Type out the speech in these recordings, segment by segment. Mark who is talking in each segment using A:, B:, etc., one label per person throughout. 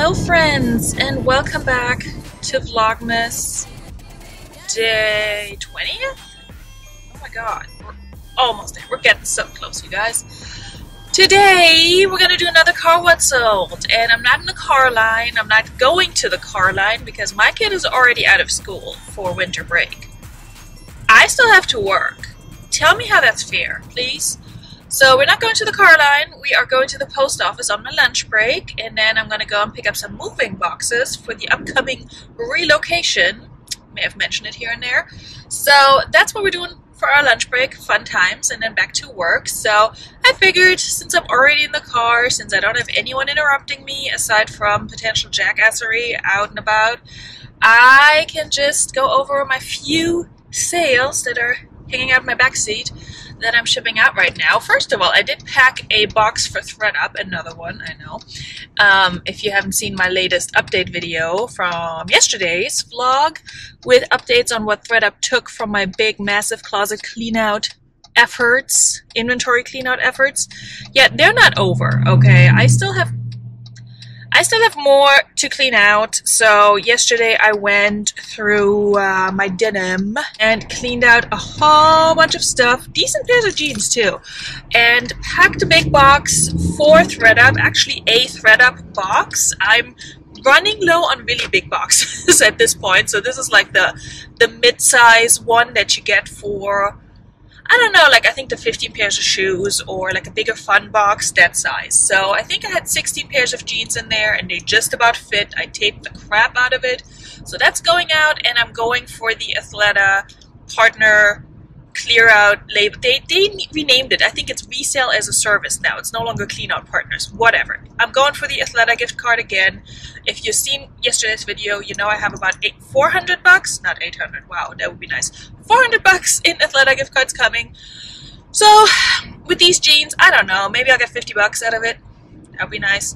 A: Hello friends, and welcome back to Vlogmas day 20th? Oh my god, we're almost there. We're getting so close, you guys. Today we're gonna do another car what sold, and I'm not in the car line. I'm not going to the car line because my kid is already out of school for winter break. I still have to work. Tell me how that's fair, please. So we're not going to the car line, we are going to the post office on my lunch break, and then I'm going to go and pick up some moving boxes for the upcoming relocation. May have mentioned it here and there. So that's what we're doing for our lunch break, fun times, and then back to work. So I figured since I'm already in the car, since I don't have anyone interrupting me aside from potential jackassery out and about, I can just go over my few sales that are hanging out in my back seat that I'm shipping out right now. First of all, I did pack a box for ThredUp, another one, I know. If you haven't seen my latest update video from yesterday's vlog with updates on what ThredUp took from my big, massive closet clean-out efforts, inventory clean-out efforts, yeah, they're not over, okay? I still have more to clean out. So yesterday I went through my denim and cleaned out a whole bunch of stuff, decent pairs of jeans too, and packed a big box for ThredUp, actually a ThredUp box. I'm running low on really big boxes at this point, so this is like the mid-size one that you get for, I don't know, like I think the 15 pairs of shoes or like a bigger fun box, that size. So I think I had 16 pairs of jeans in there and they just about fit. I taped the crap out of it. So that's going out, and I'm going for the Athleta partner clear out label. They renamed it. I think it's resell as a service now. It's no longer clean out partners. Whatever. I'm going for the Athleta gift card again. If you've seen yesterday's video, you know I have about 400 bucks, not 800. Wow, that would be nice. 400 bucks in Athleta gift cards coming. So with these jeans, I don't know, maybe I'll get 50 bucks out of it. That would be nice.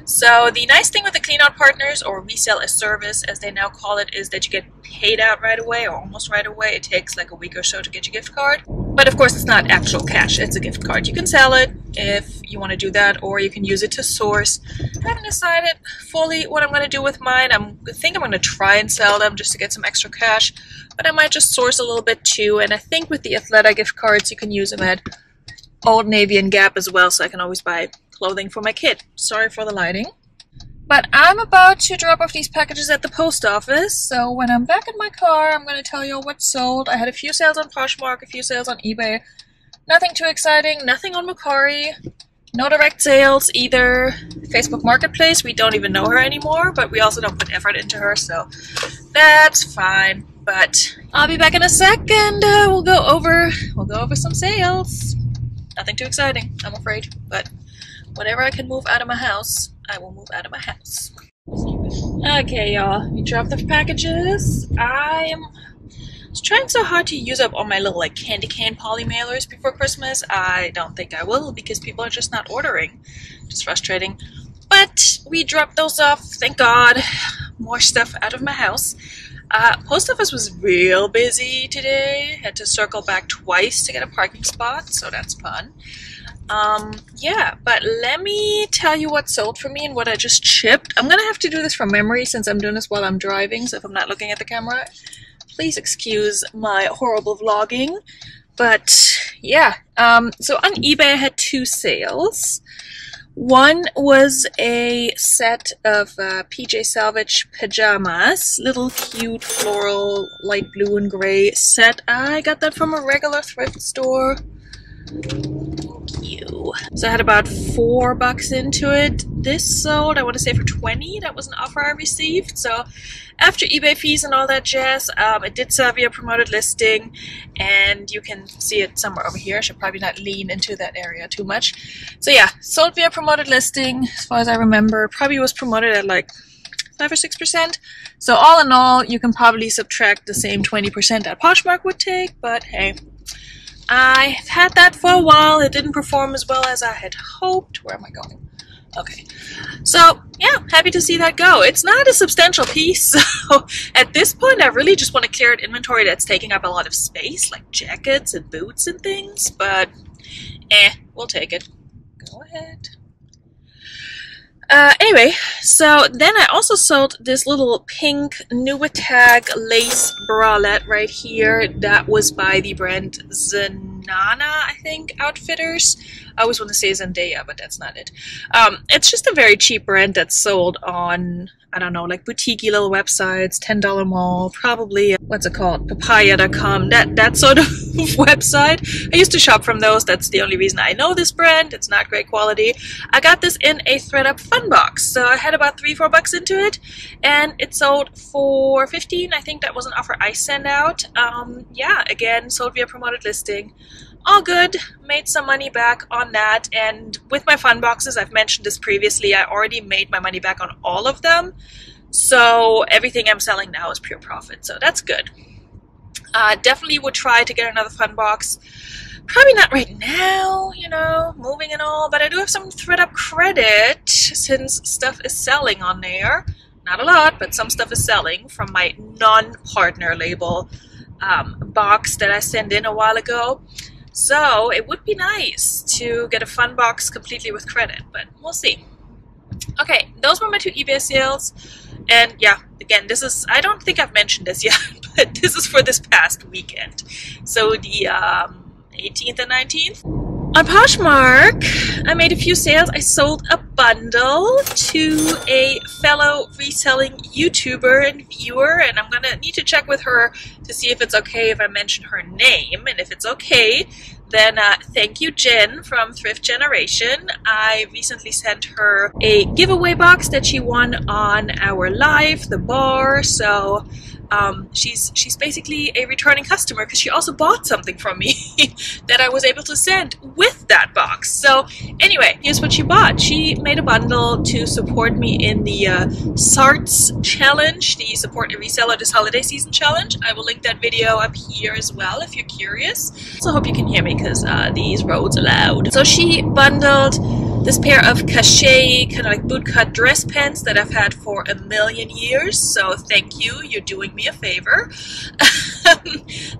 A: So the nice thing with the clean out partners, or resell as service as they now call it, is that you get paid out right away, or almost right away. It takes like a week or so to get your gift card. But of course it's not actual cash, it's a gift card. You can sell it if you want to do that, or you can use it to source. I haven't decided fully what I'm going to do with mine. I think I'm going to try and sell them just to get some extra cash, but I might just source a little bit too. And I think with the Athleta gift cards you can use them at Old Navy and Gap as well, so I can always buy clothing for my kid. Sorry for the lighting. But I'm about to drop off these packages at the post office, so when I'm back in my car, I'm going to tell you what sold. I had a few sales on Poshmark, a few sales on eBay. Nothing too exciting, nothing on Mercari, no direct sales either. Facebook Marketplace, we don't even know her anymore, but we also don't put effort into her, so that's fine. But I'll be back in a sec, and we'll go over some sales. Nothing too exciting, I'm afraid, but whatever I can move out of my house, I will move out of my house. Okay, y'all, we dropped the packages. I was trying so hard to use up all my little like candy cane poly mailers before Christmas. I don't think I will because people are just not ordering. Just frustrating. But we dropped those off, thank God. More stuff out of my house. Post office was real busy today. Had to circle back twice to get a parking spot, so that's fun. Yeah, but let me tell you what sold for me and what I just shipped. I'm gonna have to do this from memory since I'm doing this while I'm driving, so if I'm not looking at the camera, please excuse my horrible vlogging. But yeah, so on eBay I had two sales. One was a set of PJ Salvage pajamas, little cute floral light blue and gray set. I got that from a regular thrift store. So I had about $4 into it. This sold, I want to say, for $20. That was an offer I received. So after eBay fees and all that jazz, it did sell via promoted listing, and you can see it somewhere over here. I should probably not lean into that area too much. So yeah, sold via promoted listing. As far as I remember, probably was promoted at like 5 or 6%. So all in all, you can probably subtract the same 20% that Poshmark would take, but hey. I've had that for a while. It didn't perform as well as I had hoped. Where am I going? Okay. So, yeah, happy to see that go. It's not a substantial piece, so at this point I really just want to clear out inventory that's taking up a lot of space, like jackets and boots and things, but we'll take it. Go ahead. Anyway, so then I also sold this little pink Nuitag lace bralette right here. That was by the brand Zenana, I think, Outfitters. I always want to say Zendaya, but that's not it. It's just a very cheap brand that's sold on, I don't know, like boutique-y little websites, $10 mall, probably, what's it called, papaya.com, that sort of website. I used to shop from those. That's the only reason I know this brand. It's not great quality. I got this in a ThredUp fun box, so I had about $3-4 into it, and it sold for $15. I think that was an offer I sent out. Yeah, again, sold via promoted listing. All good, made some money back on that, and with my fun boxes, I've mentioned this previously, I already made my money back on all of them, so everything I'm selling now is pure profit, so that's good. Definitely would try to get another fun box. Probably not right now, you know, moving and all, but I do have some ThredUp credit since stuff is selling on there. Not a lot, but some stuff is selling from my non-partner label box that I sent in a while ago. So it would be nice to get a fun box completely with credit, but we'll see. Okay, those were my 2 eBay sales. And yeah, again, this is, I don't think I've mentioned this yet, but this is for this past weekend. So the 18th and 19th. On Poshmark, I made a few sales. I sold a bundle to a fellow reselling YouTuber and viewer, and I'm gonna need to check with her to see if it's okay if I mention her name, and if it's okay, then thank you, Jen from Thrift Generation. I recently sent her a giveaway box that she won on our live, the bar, so she's basically a returning customer because she also bought something from me that I was able to send with that box. So anyway, here's what she bought. She made a bundle to support me in the SARTS challenge, the Support a Reseller This Holiday Season challenge. I will link that video up here as well if you're curious. So I hope you can hear me because these roads are loud. So she bundled this pair of cachet, kind of like bootcut dress pants that I've had for a million years. So thank you, you're doing me a favor.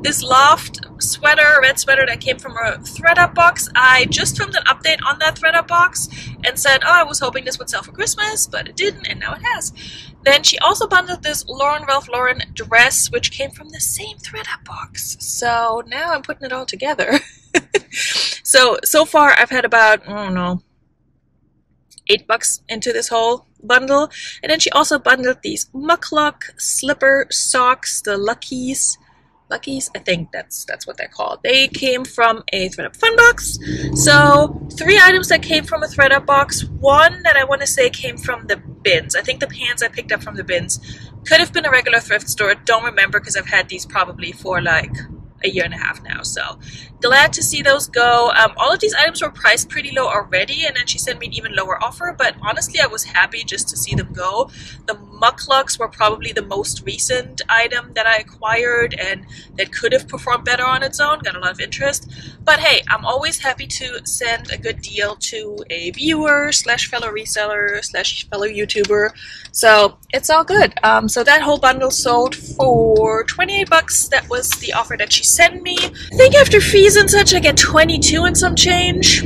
A: This loft sweater, red sweater that came from a ThredUp box. I just filmed an update on that ThredUp box and said, oh, I was hoping this would sell for Christmas, but it didn't, and now it has. Then she also bundled this Ralph Lauren dress, which came from the same ThredUp box. So now I'm putting it all together. So far I've had about, I don't know, $8 into this whole bundle. And then she also bundled these Muckluck slipper socks, the Luckies, I think that's what they're called. They came from a ThredUp fun box. So 3 items that came from a ThredUp box. One that I want to say came from the bins. I think the pants I picked up from the bins could have been a regular thrift store. Don't remember because I've had these probably for like a year and a half now, so glad to see those go. All of these items were priced pretty low already, and then she sent me an even lower offer, but honestly I was happy just to see them go. The Mucklucks were probably the most recent item that I acquired and that could have performed better on its own, got a lot of interest, but hey, I'm always happy to send a good deal to a viewer slash fellow reseller slash fellow YouTuber, so it's all good. So that whole bundle sold for $28. That was the offer that she sent me. I think after fees and such I get 22 and some change,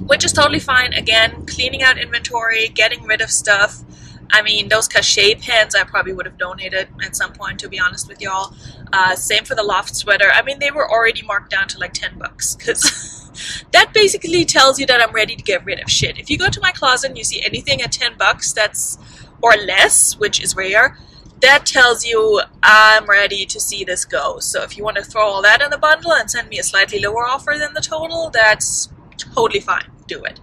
A: which is totally fine. Again, cleaning out inventory, getting rid of stuff. I mean, those cachet pants I probably would have donated at some point, to be honest with y'all. Same for the loft sweater. I mean, they were already marked down to like $10 because that basically tells you that I'm ready to get rid of shit. If you go to my closet and you see anything at $10 that's or less, which is rare, that tells you I'm ready to see this go. So if you want to throw all that in the bundle and send me a slightly lower offer than the total, that's totally fine. Do it.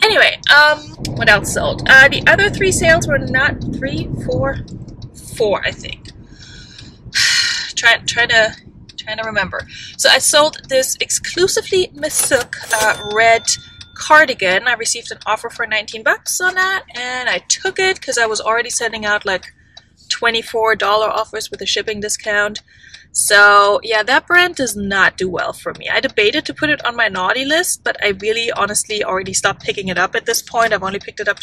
A: Anyway, what else sold? The other 3 sales were not 3, 4, I think. Trying to remember. So I sold this exclusively Misuk red cardigan. I received an offer for $19 on that, and I took it because I was already sending out like $24 offers with a shipping discount. So yeah, that brand does not do well for me. I debated to put it on my naughty list, but I really honestly already stopped picking it up at this point. I've only picked it up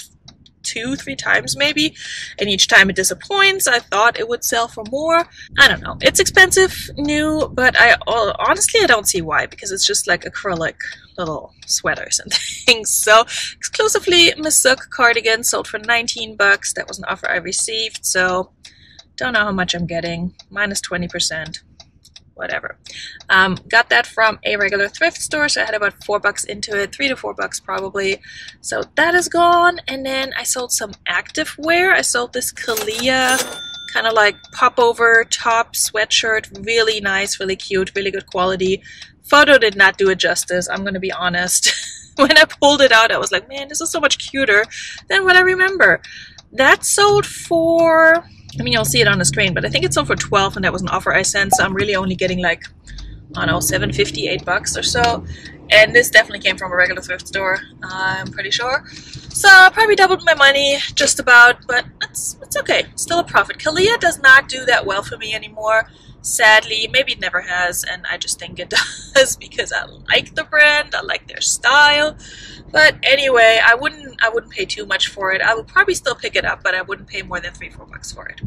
A: 2-3 times maybe, and each time it disappoints. I thought it would sell for more. I don't know. It's expensive, new, but honestly I don't see why, because it's just like acrylic little sweaters and things. So exclusively Misook cardigan, sold for 19 bucks. That was an offer I received, so don't know how much I'm getting. Minus 20%. Whatever. Got that from a regular thrift store, so I had about $4 into it, $3 to $4 probably. So that is gone. And then I sold some active wear. I sold this Kalia kind of like pop-over top sweatshirt. Really nice, really cute, really good quality. Photo did not do it justice, I'm gonna be honest. When I pulled it out, I was like, man, this is so much cuter than what I remember. That sold for, I mean, you'll see it on the screen, but I think it sold for 12, and that was an offer I sent, so I'm really only getting like, I don't know, $7.50, $8 or so. And this definitely came from a regular thrift store, I'm pretty sure. So I probably doubled my money, just about, but it's okay. Still a profit. Kalia does not do that well for me anymore, sadly. Maybe it never has, and I just think it does because I like the brand, I like their style. But anyway, I wouldn't pay too much for it. I would probably still pick it up, but I wouldn't pay more than $3-4 for it.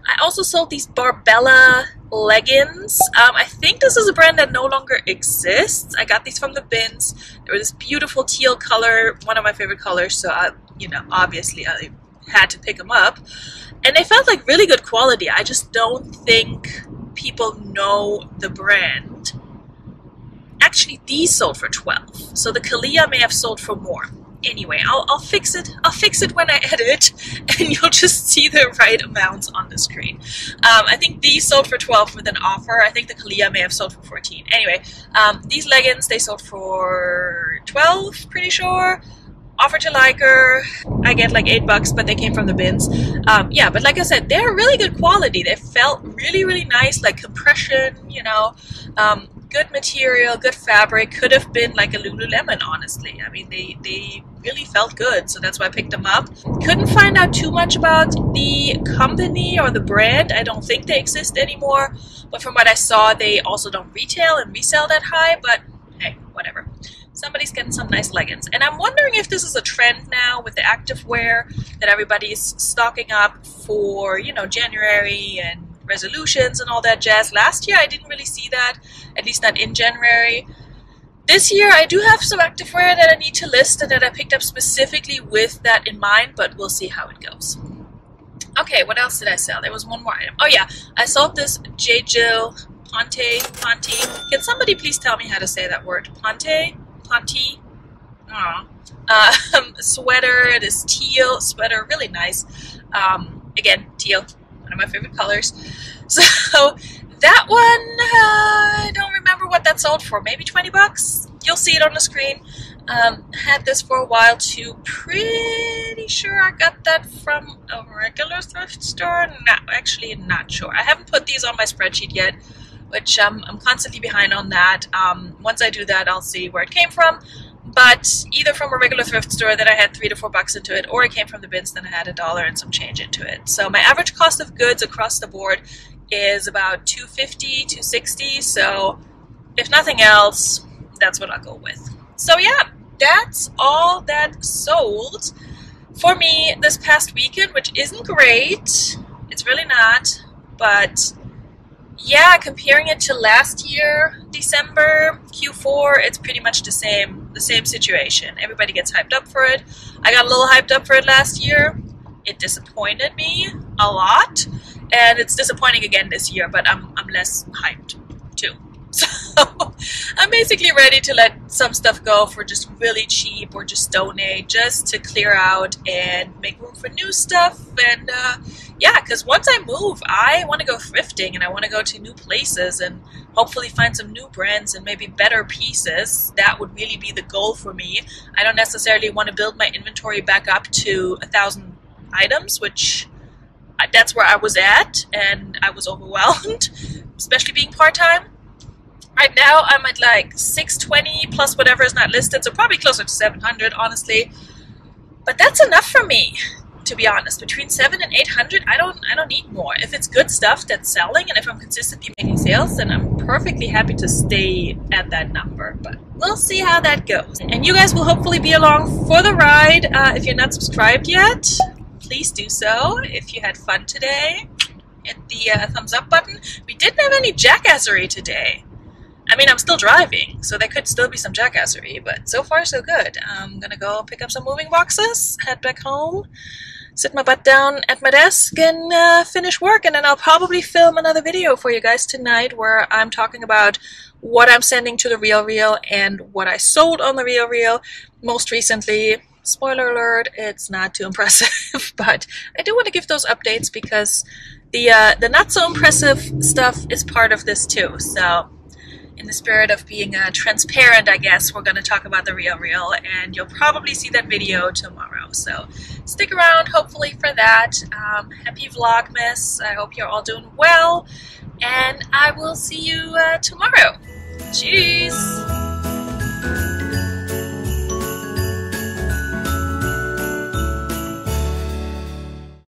A: I also sold these Barbella leggings. I think this is a brand that no longer exists. I got these from the bins. They were this beautiful teal color, one of my favorite colors, so you know, obviously I had to pick them up. And they felt like really good quality. I just don't think people know the brand. Actually, these sold for 12, so the Kalia may have sold for more. Anyway, I'll fix it. I'll fix it when I edit, and you'll just see the right amounts on the screen. I think these sold for 12 with an offer. I think the Kalia may have sold for 14. Anyway, these leggings, they sold for 12, pretty sure. Offer to liker. I get like $8, but they came from the bins. Yeah, but like I said, they're really good quality. They felt really, really nice, like compression, you know. Good material, good fabric. Could have been like a Lululemon, honestly. I mean, they really felt good, so that's why I picked them up. Couldn't find out too much about the company or the brand. I don't think they exist anymore, but from what I saw, they also don't retail and resell that high, but hey, whatever. Somebody's getting some nice leggings. And I'm wondering if this is a trend now with the activewear, that everybody's stocking up for, you know, January and resolutions and all that jazz. Last year I didn't really see that, at least not in January. This year I do have some activewear that I need to list and that I picked up specifically with that in mind, but we'll see how it goes. Okay, what else did I sell? There was one more item. Oh yeah, I sold this J. Jill Ponte. Can somebody please tell me how to say that word? Ponte? Sweater. This teal sweater, really nice. Again, teal, one of my favorite colors. So that one, I don't remember what that sold for. Maybe $20. You'll see it on the screen. Had this for a while too. Pretty sure I got that from a regular thrift store. No, actually not sure. I haven't put these on my spreadsheet yet, which I'm constantly behind on that. Once I do that, I'll see where it came from. But either from a regular thrift store that I had $3 to $4 into it, or it came from the bins, then I had $1 and some change into it. So my average cost of goods across the board is about $250, $260. So if nothing else, that's what I'll go with. So yeah, that's all that sold for me this past weekend, which isn't great. It's really not, but yeah, comparing it to last year, December, Q4, it's pretty much the same situation. Everybody gets hyped up for it. I got a little hyped up for it last year. It disappointed me a lot, and it's disappointing again this year, but I'm less hyped too. So I'm basically ready to let some stuff go for just really cheap, or just donate, just to clear out and make room for new stuff. And yeah, because once I move, I want to go thrifting, and I want to go to new places and hopefully find some new brands and maybe better pieces. That would really be the goal for me. I don't necessarily want to build my inventory back up to 1,000 items, which that's where I was at, and I was overwhelmed, especially being part-time. Right now, I'm at like 620 plus whatever is not listed, so probably closer to 700, honestly. But that's enough for me, to be honest. Between 700 and 800, I don't need more. If it's good stuff that's selling, and if I'm consistently making sales, then I'm perfectly happy to stay at that number, but we'll see how that goes. And you guys will hopefully be along for the ride. If you're not subscribed yet, please do so. If you had fun today, hit the thumbs up button. We didn't have any jackassery today. I mean, I'm still driving, so there could still be some jackassery, but so far so good. I'm gonna go pick up some moving boxes, head back home, sit my butt down at my desk, and finish work, and then I'll probably film another video for you guys tonight where I'm talking about what I'm sending to the RealReal and what I sold on the RealReal most recently. Spoiler alert, it's not too impressive, but I do want to give those updates because the not so impressive stuff is part of this too, so in the spirit of being transparent, I guess, we're going to talk about the RealReal, and you'll probably see that video tomorrow. So stick around, hopefully, for that. Happy Vlogmas. I hope you're all doing well, and I will see you tomorrow. Cheers!